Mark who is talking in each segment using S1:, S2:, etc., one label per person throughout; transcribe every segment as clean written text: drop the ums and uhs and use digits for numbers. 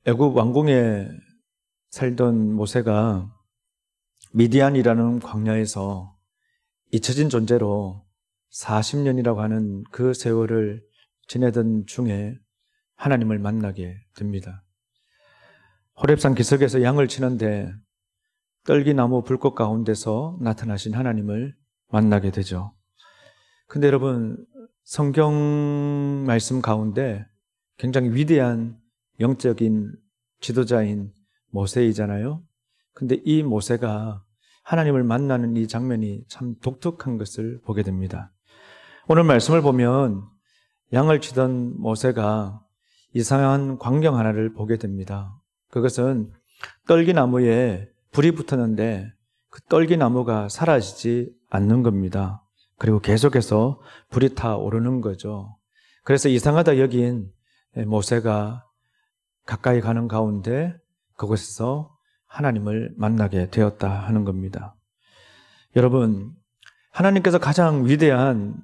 S1: 애굽 왕궁에 살던 모세가 미디안이라는 광야에서 잊혀진 존재로 40년이라고 하는 그 세월을 지내던 중에 하나님을 만나게 됩니다. 호렙산 기슭에서 양을 치는데 떨기나무 불꽃 가운데서 나타나신 하나님을 만나게 되죠. 근데 여러분, 성경 말씀 가운데 굉장히 위대한 영적인 지도자인 모세이잖아요. 근데 이 모세가 하나님을 만나는 이 장면이 참 독특한 것을 보게 됩니다. 오늘 말씀을 보면 양을 치던 모세가 이상한 광경 하나를 보게 됩니다. 그것은 떨기나무에 불이 붙었는데 그 떨기나무가 사라지지 않는 겁니다. 그리고 계속해서 불이 타오르는 거죠. 그래서 이상하다 여긴 모세가 가까이 가는 가운데 그곳에서 하나님을 만나게 되었다 하는 겁니다. 여러분, 하나님께서 가장 위대한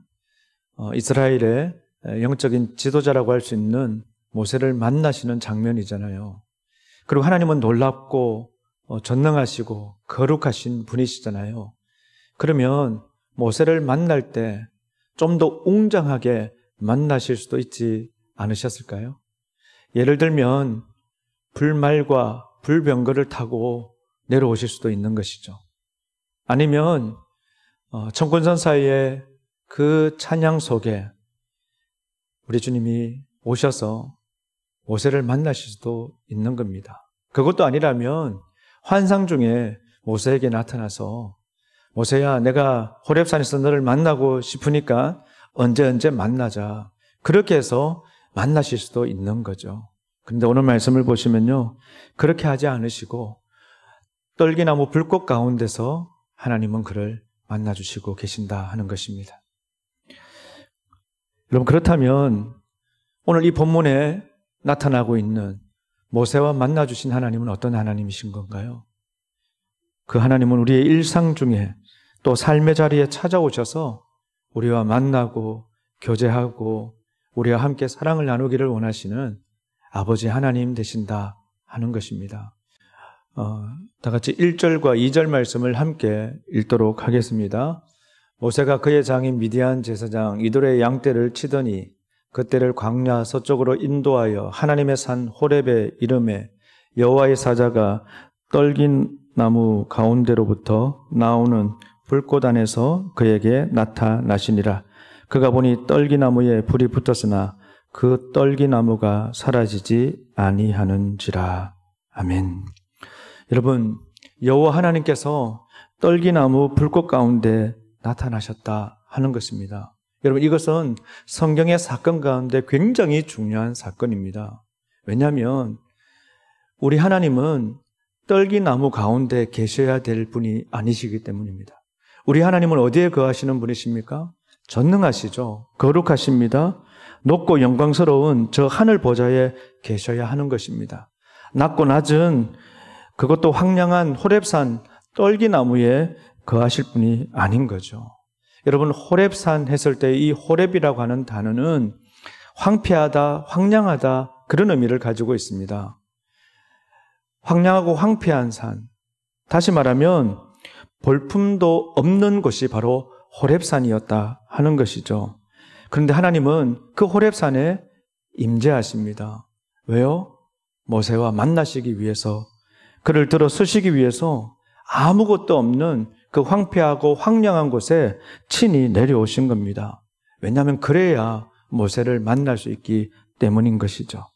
S1: 이스라엘의 영적인 지도자라고 할 수 있는 모세를 만나시는 장면이잖아요. 그리고 하나님은 놀랍고 전능하시고 거룩하신 분이시잖아요. 그러면 모세를 만날 때 좀 더 웅장하게 만나실 수도 있지 않으셨을까요? 예를 들면 불말과 불병거를 타고 내려오실 수도 있는 것이죠. 아니면 천군천사의 그 찬양 속에 우리 주님이 오셔서 모세를 만나실 수도 있는 겁니다. 그것도 아니라면 환상 중에 모세에게 나타나서 모세야, 내가 호렙산에서 너를 만나고 싶으니까 언제 만나자. 그렇게 해서 만나실 수도 있는 거죠. 그런데 오늘 말씀을 보시면요, 그렇게 하지 않으시고 떨기나무 불꽃 가운데서 하나님은 그를 만나주시고 계신다 하는 것입니다. 여러분, 그렇다면 오늘 이 본문에 나타나고 있는 모세와 만나주신 하나님은 어떤 하나님이신 건가요? 그 하나님은 우리의 일상 중에 또 삶의 자리에 찾아오셔서 우리와 만나고 교제하고 우리와 함께 사랑을 나누기를 원하시는 아버지 하나님 되신다 하는 것입니다. 다 같이 1절과 2절 말씀을 함께 읽도록 하겠습니다. 모세가 그의 장인 미디안 제사장 이돌의 양떼를 치더니 그떼를 광야 서쪽으로 인도하여 하나님의 산 호렙에 이르매 여호와의 사자가 떨긴 나무 가운데로부터 나오는 불꽃 안에서 그에게 나타나시니라. 그가 보니 떨기나무에 불이 붙었으나 그 떨기나무가 사라지지 아니하는지라. 아멘. 여러분, 여호와 하나님께서 떨기나무 불꽃 가운데 나타나셨다 하는 것입니다. 여러분, 이것은 성경의 사건 가운데 굉장히 중요한 사건입니다. 왜냐하면 우리 하나님은 떨기나무 가운데 계셔야 될 분이 아니시기 때문입니다. 우리 하나님은 어디에 거하시는 분이십니까? 전능하시죠. 거룩하십니다. 높고 영광스러운 저 하늘 보좌에 계셔야 하는 것입니다. 낮고 낮은 그것도 황량한 호렙산 떨기나무에 거하실 분이 아닌 거죠. 여러분, 호렙산 했을 때 이 호렙이라고 하는 단어는 황폐하다, 황량하다 그런 의미를 가지고 있습니다. 황량하고 황폐한 산, 다시 말하면 볼품도 없는 곳이 바로 호렙산이었다 하는 것이죠. 그런데 하나님은 그 호렙산에 임재하십니다. 왜요? 모세와 만나시기 위해서, 그를 들어 서시기 위해서 아무것도 없는 그 황폐하고 황량한 곳에 친히 내려오신 겁니다. 왜냐하면 그래야 모세를 만날 수 있기 때문인 것이죠.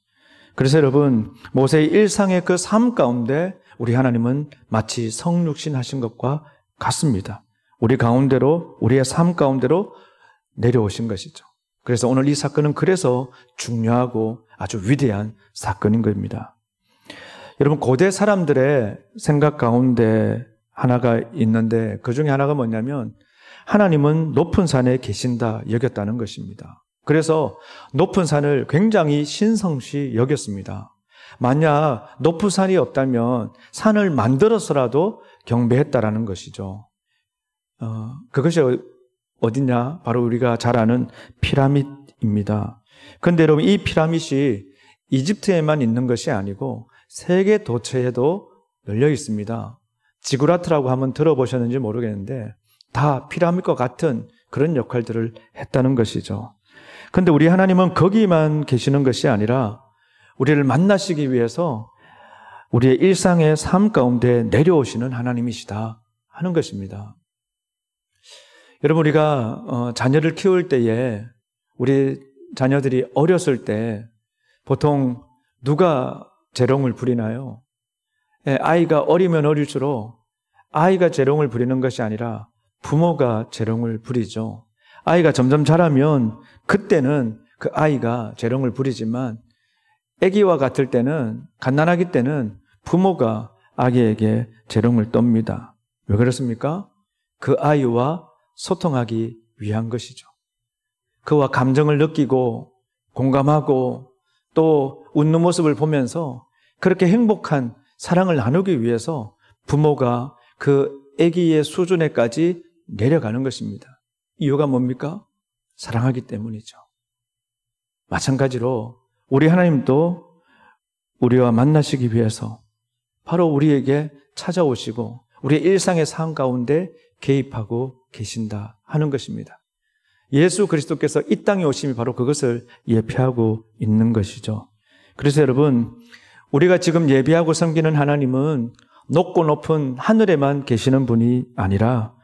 S1: 그래서 여러분, 모세의 일상의 그 삶 가운데 우리 하나님은 마치 성육신 하신 것과 같습니다. 우리 가운데로, 우리의 삶 가운데로 내려오신 것이죠. 그래서 오늘 이 사건은 그래서 중요하고 아주 위대한 사건인 겁니다. 여러분, 고대 사람들의 생각 가운데 하나가 있는데 그 중에 하나가 뭐냐면 하나님은 높은 산에 계신다 여겼다는 것입니다. 그래서 높은 산을 굉장히 신성시 여겼습니다. 만약 높은 산이 없다면 산을 만들어서라도 경배했다라는 것이죠. 그것이 어디냐? 바로 우리가 잘 아는 피라밋입니다. 그런데 여러분, 이 피라밋이 이집트에만 있는 것이 아니고 세계 도처에도 널려 있습니다. 지구라트라고 한번 들어보셨는지 모르겠는데 다 피라미드과 같은 그런 역할들을 했다는 것이죠. 그런데 우리 하나님은 거기만 계시는 것이 아니라 우리를 만나시기 위해서 우리의 일상의 삶 가운데 내려오시는 하나님이시다 하는 것입니다. 여러분, 우리가 자녀를 키울 때에 우리 자녀들이 어렸을 때 보통 누가 재롱을 부리나요? 아이가 어리면 어릴수록 아이가 재롱을 부리는 것이 아니라 부모가 재롱을 부리죠. 아이가 점점 자라면 그때는 그 아이가 재롱을 부리지만 아기와 같을 때는, 갓난아기 때는 부모가 아기에게 재롱을 떱니다. 왜 그렇습니까? 그 아이와 소통하기 위한 것이죠. 그와 감정을 느끼고 공감하고 또 웃는 모습을 보면서 그렇게 행복한 사랑을 나누기 위해서 부모가 그 아기의 수준에까지 내려가는 것입니다. 이유가 뭡니까? 사랑하기 때문이죠. 마찬가지로 우리 하나님도 우리와 만나시기 위해서 바로 우리에게 찾아오시고 우리의 일상의 삶 가운데 개입하고 계신다 하는 것입니다. 예수 그리스도께서 이 땅에 오심이 바로 그것을 예표하고 있는 것이죠. 그래서 여러분, 우리가 지금 예배하고 섬기는 하나님은 높고 높은 하늘에만 계시는 분이 아니라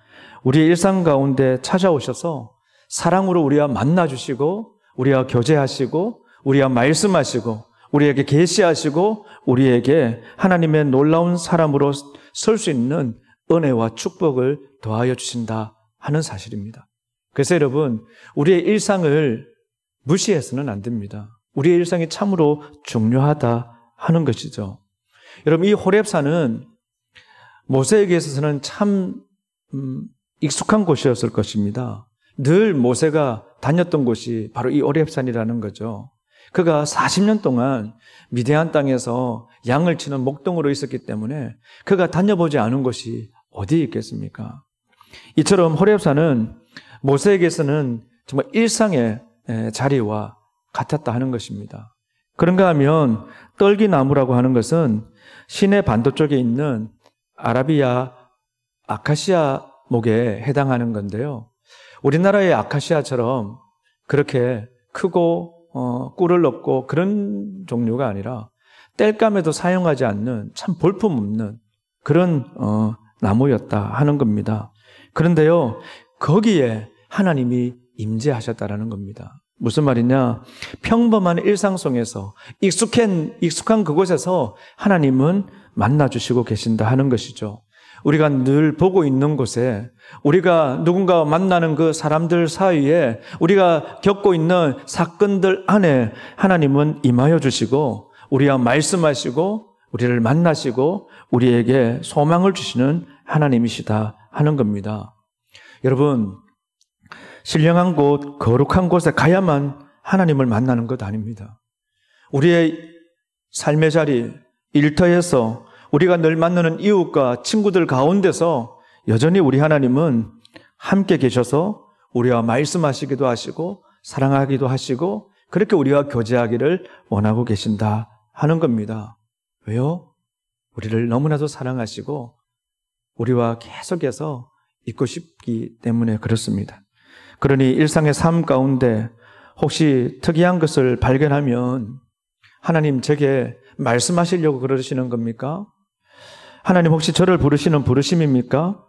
S1: 우리의 일상 가운데 찾아오셔서 사랑으로 우리와 만나주시고 우리와 교제하시고 우리와 말씀하시고 우리에게 계시하시고 우리에게 하나님의 놀라운 사람으로 설 수 있는 은혜와 축복을 더하여 주신다 하는 사실입니다. 그래서 여러분, 우리의 일상을 무시해서는 안 됩니다. 우리의 일상이 참으로 중요하다 하는 것이죠. 여러분, 이 호렙산은 모세에게 있어서는 참 익숙한 곳이었을 것입니다. 늘 모세가 다녔던 곳이 바로 이 호렙산이라는 거죠. 그가 40년 동안 미디안 땅에서 양을 치는 목동으로 있었기 때문에 그가 다녀보지 않은 곳이 어디에 있겠습니까? 이처럼 호렙산은 모세에게서는 정말 일상의 자리와 같았다 하는 것입니다. 그런가 하면 떨기나무라고 하는 것은 시내 반도 쪽에 있는 아라비아 아카시아 목에 해당하는 건데요. 우리나라의 아카시아처럼 그렇게 크고 꿀을 없고 그런 종류가 아니라 땔감에도 사용하지 않는 참 볼품없는 그런 나무였다 하는 겁니다. 그런데요, 거기에 하나님이 임재하셨다라는 겁니다. 무슨 말이냐? 평범한 일상 속에서 익숙한 그곳에서 하나님은 만나주시고 계신다 하는 것이죠. 우리가 늘 보고 있는 곳에, 우리가 누군가와 만나는 그 사람들 사이에, 우리가 겪고 있는 사건들 안에 하나님은 임하여 주시고 우리와 말씀하시고 우리를 만나시고 우리에게 소망을 주시는 하나님이시다 하는 겁니다. 여러분, 신령한 곳, 거룩한 곳에 가야만 하나님을 만나는 것 아닙니다. 우리의 삶의 자리, 일터에서 우리가 늘 만나는 이웃과 친구들 가운데서 여전히 우리 하나님은 함께 계셔서 우리와 말씀하시기도 하시고 사랑하기도 하시고 그렇게 우리와 교제하기를 원하고 계신다 하는 겁니다. 왜요? 우리를 너무나도 사랑하시고 우리와 계속해서 있고 싶기 때문에 그렇습니다. 그러니 일상의 삶 가운데 혹시 특이한 것을 발견하면 하나님 제게 말씀하시려고 그러시는 겁니까? 하나님 혹시 저를 부르시는 부르심입니까?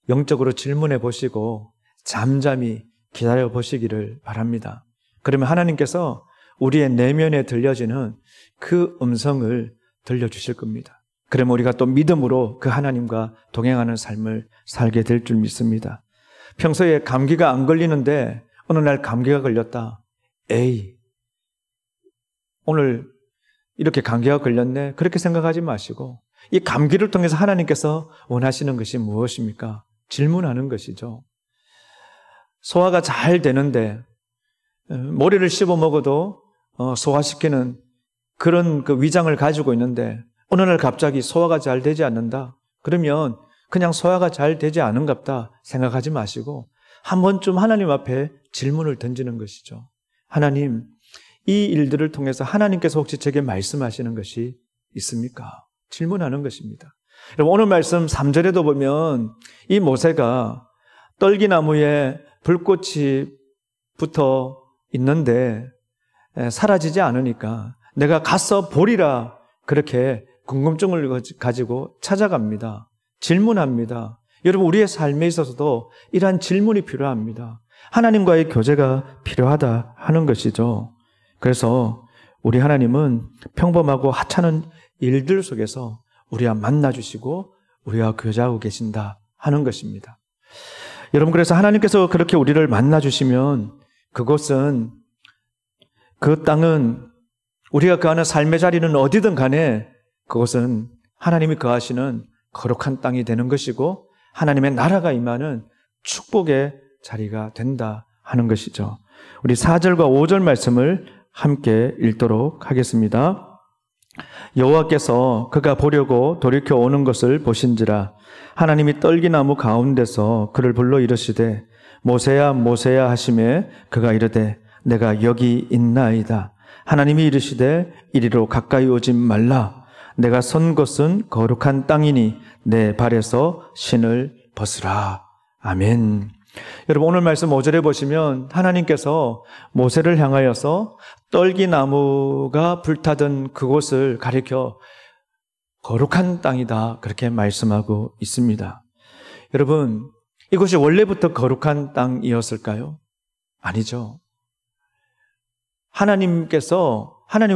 S1: 영적으로 질문해 보시고 잠잠히 기다려 보시기를 바랍니다. 그러면 하나님께서 우리의 내면에 들려지는 그 음성을 들려주실 겁니다. 그러면 우리가 또 믿음으로 그 하나님과 동행하는 삶을 살게 될 줄 믿습니다. 평소에 감기가 안 걸리는데 어느 날 감기가 걸렸다. 에이, 오늘 이렇게 감기가 걸렸네. 그렇게 생각하지 마시고 이 감기를 통해서 하나님께서 원하시는 것이 무엇입니까? 질문하는 것이죠. 소화가 잘 되는데 모래를 씹어 먹어도 소화시키는 그런 그 위장을 가지고 있는데 어느 날 갑자기 소화가 잘 되지 않는다. 그러면 그냥 소화가 잘 되지 않은갑다 생각하지 마시고 한 번쯤 하나님 앞에 질문을 던지는 것이죠. 하나님, 이 일들을 통해서 하나님께서 혹시 제게 말씀하시는 것이 있습니까? 질문하는 것입니다. 여러분, 오늘 말씀 3절에도 보면 이 모세가 떨기나무에 불꽃이 붙어 있는데 사라지지 않으니까 내가 가서 보리라, 그렇게 궁금증을 가지고 찾아갑니다. 질문합니다. 여러분, 우리의 삶에 있어서도 이러한 질문이 필요합니다. 하나님과의 교제가 필요하다 하는 것이죠. 그래서 우리 하나님은 평범하고 하찮은 일들 속에서 우리와 만나주시고 우리와 교제하고 계신다 하는 것입니다. 여러분, 그래서 하나님께서 그렇게 우리를 만나주시면 그곳은, 그 땅은, 우리가 거하는 삶의 자리는 어디든 간에 그곳은 하나님이 거하시는 거룩한 땅이 되는 것이고 하나님의 나라가 임하는 축복의 자리가 된다 하는 것이죠. 우리 4절과 5절 말씀을 함께 읽도록 하겠습니다. 여호와께서 그가 보려고 돌이켜 오는 것을 보신지라 하나님이 떨기나무 가운데서 그를 불러 이르시되 모세야 모세야 하시매 그가 이르되 내가 여기 있나이다. 하나님이 이르시되 이리로 가까이 오지 말라. 내가 선 곳은 거룩한 땅이니 내 발에서 신을 벗으라. 아멘. 여러분, 오늘 말씀 5절에 보시면 하나님께서 모세를 향하여서 떨기나무가 불타던 그곳을 가리켜 거룩한 땅이다, 그렇게 말씀하고 있습니다. 여러분, 이곳이 원래부터 거룩한 땅이었을까요? 아니죠. 하나님의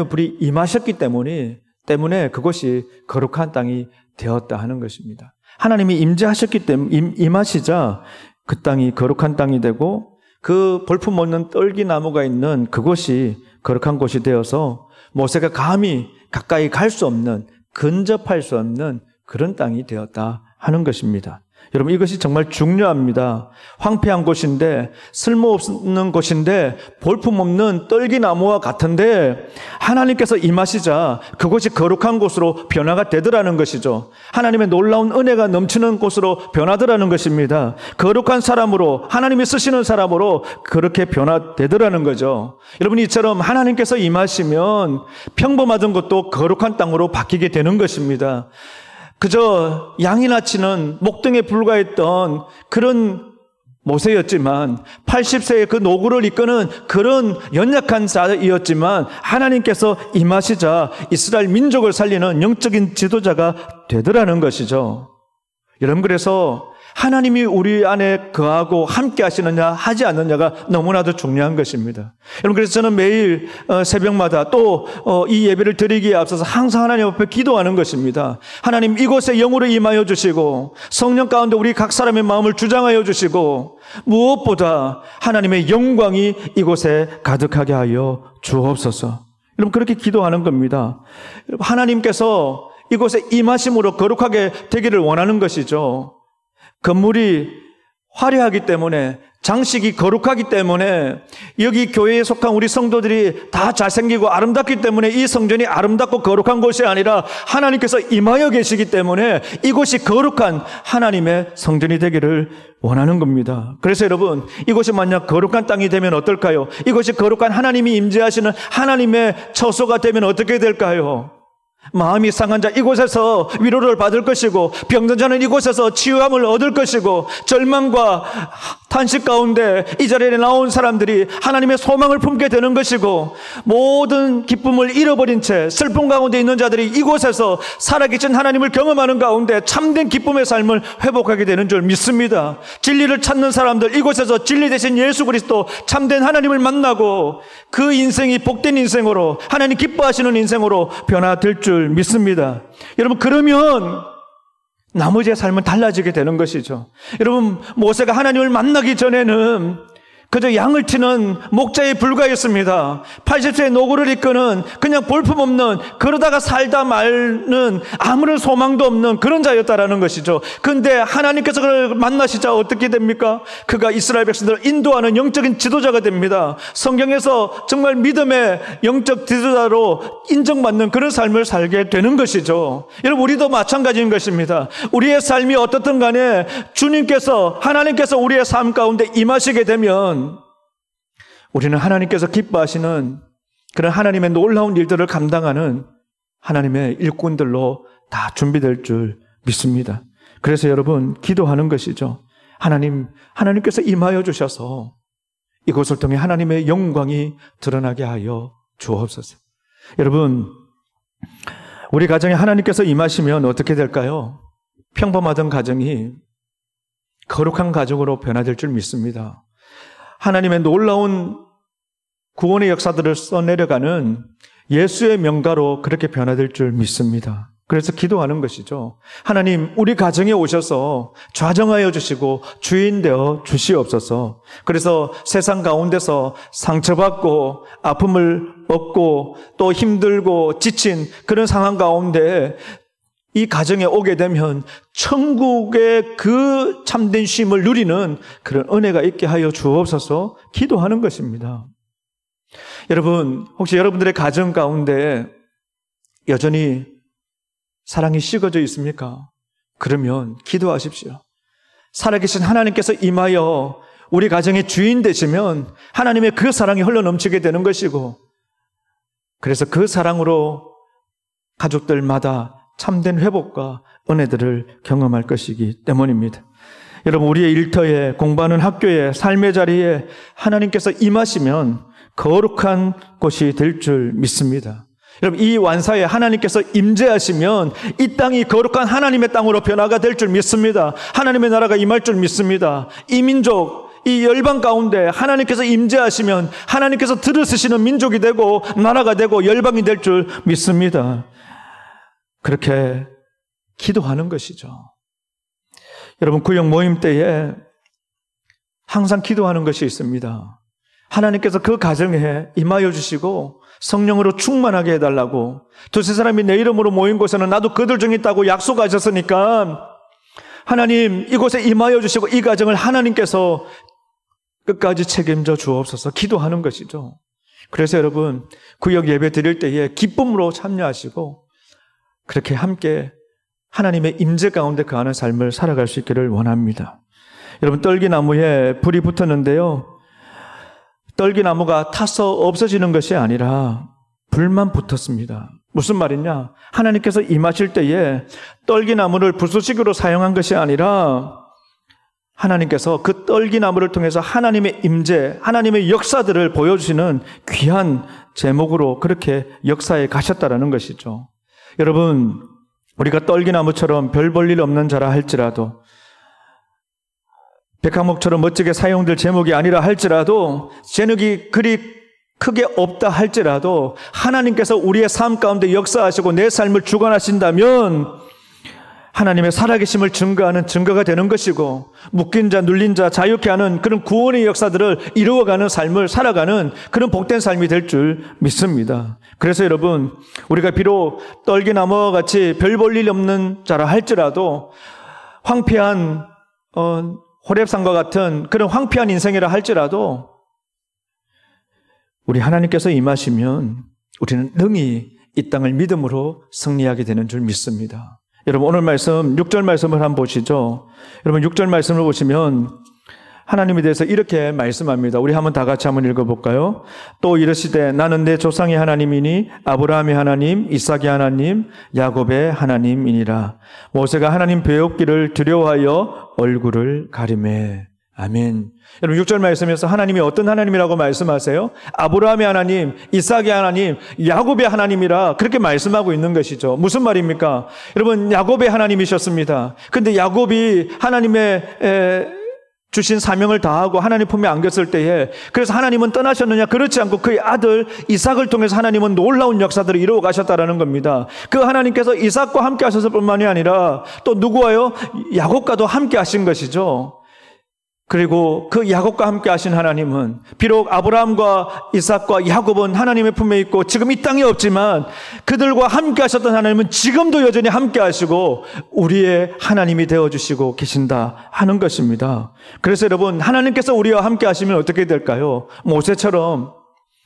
S1: 불이 임하셨기 때문에 그곳이 거룩한 땅이 되었다 하는 것입니다. 하나님이 임재하셨기 때문에, 임하시자 그 땅이 거룩한 땅이 되고 그 볼품 없는 떨기나무가 있는 그곳이 거룩한 곳이 되어서 모세가 감히 가까이 갈 수 없는, 근접할 수 없는 그런 땅이 되었다 하는 것입니다. 여러분, 이것이 정말 중요합니다. 황폐한 곳인데, 쓸모없는 곳인데, 볼품없는 떨기나무와 같은데 하나님께서 임하시자 그곳이 거룩한 곳으로 변화가 되더라는 것이죠. 하나님의 놀라운 은혜가 넘치는 곳으로 변하더라는 것입니다. 거룩한 사람으로, 하나님이 쓰시는 사람으로 그렇게 변화되더라는 거죠. 여러분, 이처럼 하나님께서 임하시면 평범하던 것도 거룩한 땅으로 바뀌게 되는 것입니다. 그저 양이나 치는 목동에 불과했던 그런 모세였지만, 80세의 그 노구를 이끄는 그런 연약한 자였지만 하나님께서 임하시자 이스라엘 민족을 살리는 영적인 지도자가 되더라는 것이죠. 여러분, 그래서 하나님이 우리 안에 거하고 함께 하시느냐 하지 않느냐가 너무나도 중요한 것입니다. 여러분, 그래서 저는 매일 새벽마다 또 이 예배를 드리기에 앞서서 항상 하나님 앞에 기도하는 것입니다. 하나님, 이곳에 영으로 임하여 주시고 성령 가운데 우리 각 사람의 마음을 주장하여 주시고 무엇보다 하나님의 영광이 이곳에 가득하게 하여 주옵소서. 여러분, 그렇게 기도하는 겁니다. 하나님께서 이곳에 임하심으로 거룩하게 되기를 원하는 것이죠. 건물이 화려하기 때문에, 장식이 거룩하기 때문에, 여기 교회에 속한 우리 성도들이 다 잘생기고 아름답기 때문에 이 성전이 아름답고 거룩한 곳이 아니라 하나님께서 임하여 계시기 때문에 이곳이 거룩한 하나님의 성전이 되기를 원하는 겁니다. 그래서 여러분, 이곳이 만약 거룩한 땅이 되면 어떨까요? 이곳이 거룩한 하나님이 임재하시는 하나님의 처소가 되면 어떻게 될까요? 마음이 상한 자 이곳에서 위로를 받을 것이고, 병든 자는 이곳에서 치유함을 얻을 것이고, 절망과 탄식 가운데 이 자리에 나온 사람들이 하나님의 소망을 품게 되는 것이고, 모든 기쁨을 잃어버린 채 슬픔 가운데 있는 자들이 이곳에서 살아계신 하나님을 경험하는 가운데 참된 기쁨의 삶을 회복하게 되는 줄 믿습니다. 진리를 찾는 사람들, 이곳에서 진리 대신 예수 그리스도 참된 하나님을 만나고 그 인생이 복된 인생으로, 하나님 기뻐하시는 인생으로 변화될 줄 믿습니다. 여러분, 그러면 나머지의 삶은 달라지게 되는 것이죠. 여러분, 모세가 하나님을 만나기 전에는 그저 양을 치는 목자에 불과했습니다. 80세의 노구를 이끄는 그냥 볼품없는, 그러다가 살다 말는 아무런 소망도 없는 그런 자였다라는 것이죠. 그런데 하나님께서 그를 만나시자 어떻게 됩니까? 그가 이스라엘 백성들을 인도하는 영적인 지도자가 됩니다. 성경에서 정말 믿음의 영적 지도자로 인정받는 그런 삶을 살게 되는 것이죠. 여러분, 우리도 마찬가지인 것입니다. 우리의 삶이 어떻든 간에 주님께서, 하나님께서 우리의 삶 가운데 임하시게 되면 우리는 하나님께서 기뻐하시는 그런 하나님의 놀라운 일들을 감당하는 하나님의 일꾼들로 다 준비될 줄 믿습니다. 그래서 여러분 기도하는 것이죠. 하나님께서 임하여 주셔서 이곳을 통해 하나님의 영광이 드러나게 하여 주옵소서. 여러분, 우리 가정에 하나님께서 임하시면 어떻게 될까요? 평범하던 가정이 거룩한 가정으로 변화될 줄 믿습니다. 하나님의 놀라운 구원의 역사들을 써내려가는 예수의 명가로 그렇게 변화될 줄 믿습니다. 그래서 기도하는 것이죠. 하나님, 우리 가정에 오셔서 좌정하여 주시고 주인 되어 주시옵소서. 그래서 세상 가운데서 상처받고 아픔을 얻고 또 힘들고 지친 그런 상황 가운데 이 가정에 오게 되면 천국의 그 참된 쉼을 누리는 그런 은혜가 있게 하여 주옵소서 기도하는 것입니다. 여러분, 혹시 여러분들의 가정 가운데 여전히 사랑이 식어져 있습니까? 그러면 기도하십시오. 살아계신 하나님께서 임하여 우리 가정의 주인 되시면 하나님의 그 사랑이 흘러넘치게 되는 것이고, 그래서 그 사랑으로 가족들마다 참된 회복과 은혜들을 경험할 것이기 때문입니다. 여러분, 우리의 일터에, 공부하는 학교에, 삶의 자리에 하나님께서 임하시면 거룩한 곳이 될 줄 믿습니다. 여러분, 이 완사에 하나님께서 임재하시면 이 땅이 거룩한 하나님의 땅으로 변화가 될 줄 믿습니다. 하나님의 나라가 임할 줄 믿습니다. 이 민족, 이 열방 가운데 하나님께서 임재하시면 하나님께서 들으시는 민족이 되고 나라가 되고 열방이 될 줄 믿습니다. 그렇게 기도하는 것이죠. 여러분, 구역 모임 때에 항상 기도하는 것이 있습니다. 하나님께서 그 가정에 임하여 주시고 성령으로 충만하게 해달라고. 두세 사람이 내 이름으로 모인 곳에는 나도 그들 중에 있다고 약속하셨으니까 하나님, 이곳에 임하여 주시고 이 가정을 하나님께서 끝까지 책임져 주옵소서 기도하는 것이죠. 그래서 여러분, 구역 예배 드릴 때에 기쁨으로 참여하시고 그렇게 함께 하나님의 임재 가운데 거하는 삶을 살아갈 수 있기를 원합니다. 여러분, 떨기나무에 불이 붙었는데요, 떨기나무가 타서 없어지는 것이 아니라 불만 붙었습니다. 무슨 말이냐? 하나님께서 임하실 때에 떨기나무를 불쏘시개로 사용한 것이 아니라 하나님께서 그 떨기나무를 통해서 하나님의 임재, 하나님의 역사들을 보여주시는 귀한 제목으로 그렇게 역사에 가셨다라는 것이죠. 여러분, 우리가 떨기나무처럼 별 볼 일 없는 자라 할지라도, 백항목처럼 멋지게 사용될 제목이 아니라 할지라도, 제목이 그리 크게 없다 할지라도 하나님께서 우리의 삶 가운데 역사하시고 내 삶을 주관하신다면 하나님의 살아계심을 증거하는 증거가 되는 것이고, 묶인 자, 눌린 자 자유케 하는 그런 구원의 역사들을 이루어가는 삶을 살아가는 그런 복된 삶이 될 줄 믿습니다. 그래서 여러분, 우리가 비록 떨기나무와 같이 별 볼 일 없는 자라 할지라도 황폐한 호렙산과 같은 그런 황폐한 인생이라 할지라도 우리 하나님께서 임하시면 우리는 능히 이 땅을 믿음으로 승리하게 되는 줄 믿습니다. 여러분, 오늘 말씀 6절 말씀을 한번 보시죠. 여러분, 6절 말씀을 보시면 하나님에 대해서 이렇게 말씀합니다. 우리 한번 다 같이 한번 읽어볼까요? 또 이르시되 나는 내 조상의 하나님이니 아브라함의 하나님, 이삭의 하나님, 야곱의 하나님이니라. 모세가 하나님 배웠기를 두려워하여 얼굴을 가리매. 아멘. 여러분, 6절 말씀에서 하나님이 어떤 하나님이라고 말씀하세요? 아브라함의 하나님, 이삭의 하나님, 야곱의 하나님이라 그렇게 말씀하고 있는 것이죠. 무슨 말입니까? 여러분, 야곱의 하나님이셨습니다. 근데 야곱이 하나님의 주신 사명을 다하고 하나님 품에 안겼을 때에, 그래서 하나님은 떠나셨느냐? 그렇지 않고 그의 아들 이삭을 통해서 하나님은 놀라운 역사들을 이루어 가셨다라는 겁니다. 그 하나님께서 이삭과 함께 하셨을 뿐만이 아니라 또 누구와요? 야곱과도 함께 하신 것이죠. 그리고 그 야곱과 함께 하신 하나님은 비록 아브라함과 이삭과 야곱은 하나님의 품에 있고 지금 이 땅에 없지만 그들과 함께 하셨던 하나님은 지금도 여전히 함께 하시고 우리의 하나님이 되어주시고 계신다 하는 것입니다. 그래서 여러분, 하나님께서 우리와 함께 하시면 어떻게 될까요? 모세처럼,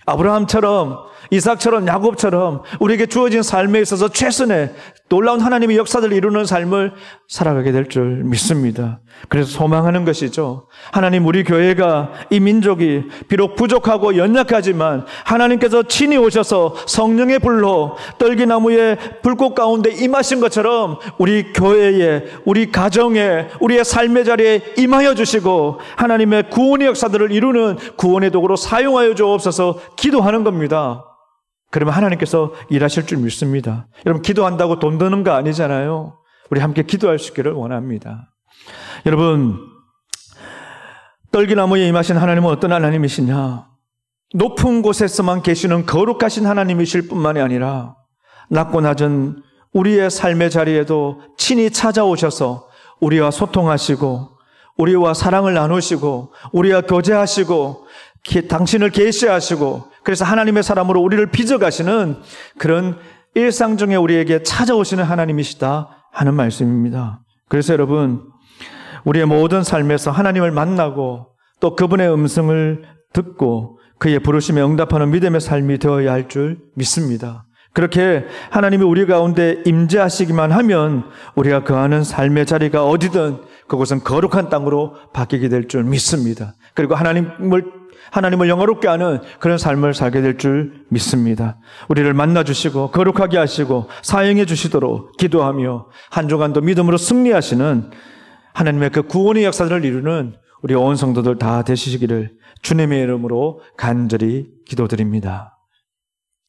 S1: 아브라함처럼, 이삭처럼, 야곱처럼 우리에게 주어진 삶에 있어서 최선의 놀라운 하나님의 역사들을 이루는 삶을 살아가게 될 줄 믿습니다. 그래서 소망하는 것이죠. 하나님, 우리 교회가, 이 민족이 비록 부족하고 연약하지만 하나님께서 친히 오셔서 성령의 불로 떨기나무의 불꽃 가운데 임하신 것처럼 우리 교회에, 우리 가정에, 우리의 삶의 자리에 임하여 주시고 하나님의 구원의 역사들을 이루는 구원의 도구로 사용하여 주옵소서 기도하는 겁니다. 그러면 하나님께서 일하실 줄 믿습니다. 여러분, 기도한다고 돈 드는 거 아니잖아요. 우리 함께 기도할 수 있기를 원합니다. 여러분, 떨기나무에 임하신 하나님은 어떤 하나님이시냐? 높은 곳에서만 계시는 거룩하신 하나님이실 뿐만이 아니라 낮고 낮은 우리의 삶의 자리에도 친히 찾아오셔서 우리와 소통하시고 우리와 사랑을 나누시고 우리와 교제하시고 당신을 계시하시고 그래서 하나님의 사람으로 우리를 빚어가시는 그런 일상 중에 우리에게 찾아오시는 하나님이시다 하는 말씀입니다. 그래서 여러분, 우리의 모든 삶에서 하나님을 만나고 또 그분의 음성을 듣고 그의 부르심에 응답하는 믿음의 삶이 되어야 할 줄 믿습니다. 그렇게 하나님이 우리 가운데 임재하시기만 하면 우리가 거하는 삶의 자리가 어디든 그곳은 거룩한 땅으로 바뀌게 될 줄 믿습니다. 그리고 하나님을 영화롭게 하는 그런 삶을 살게 될 줄 믿습니다. 우리를 만나주시고 거룩하게 하시고 사용해 주시도록 기도하며 한 주간도 믿음으로 승리하시는 하나님의 그 구원의 역사들을 이루는 우리 온 성도들 다 되시기를 주님의 이름으로 간절히 기도드립니다.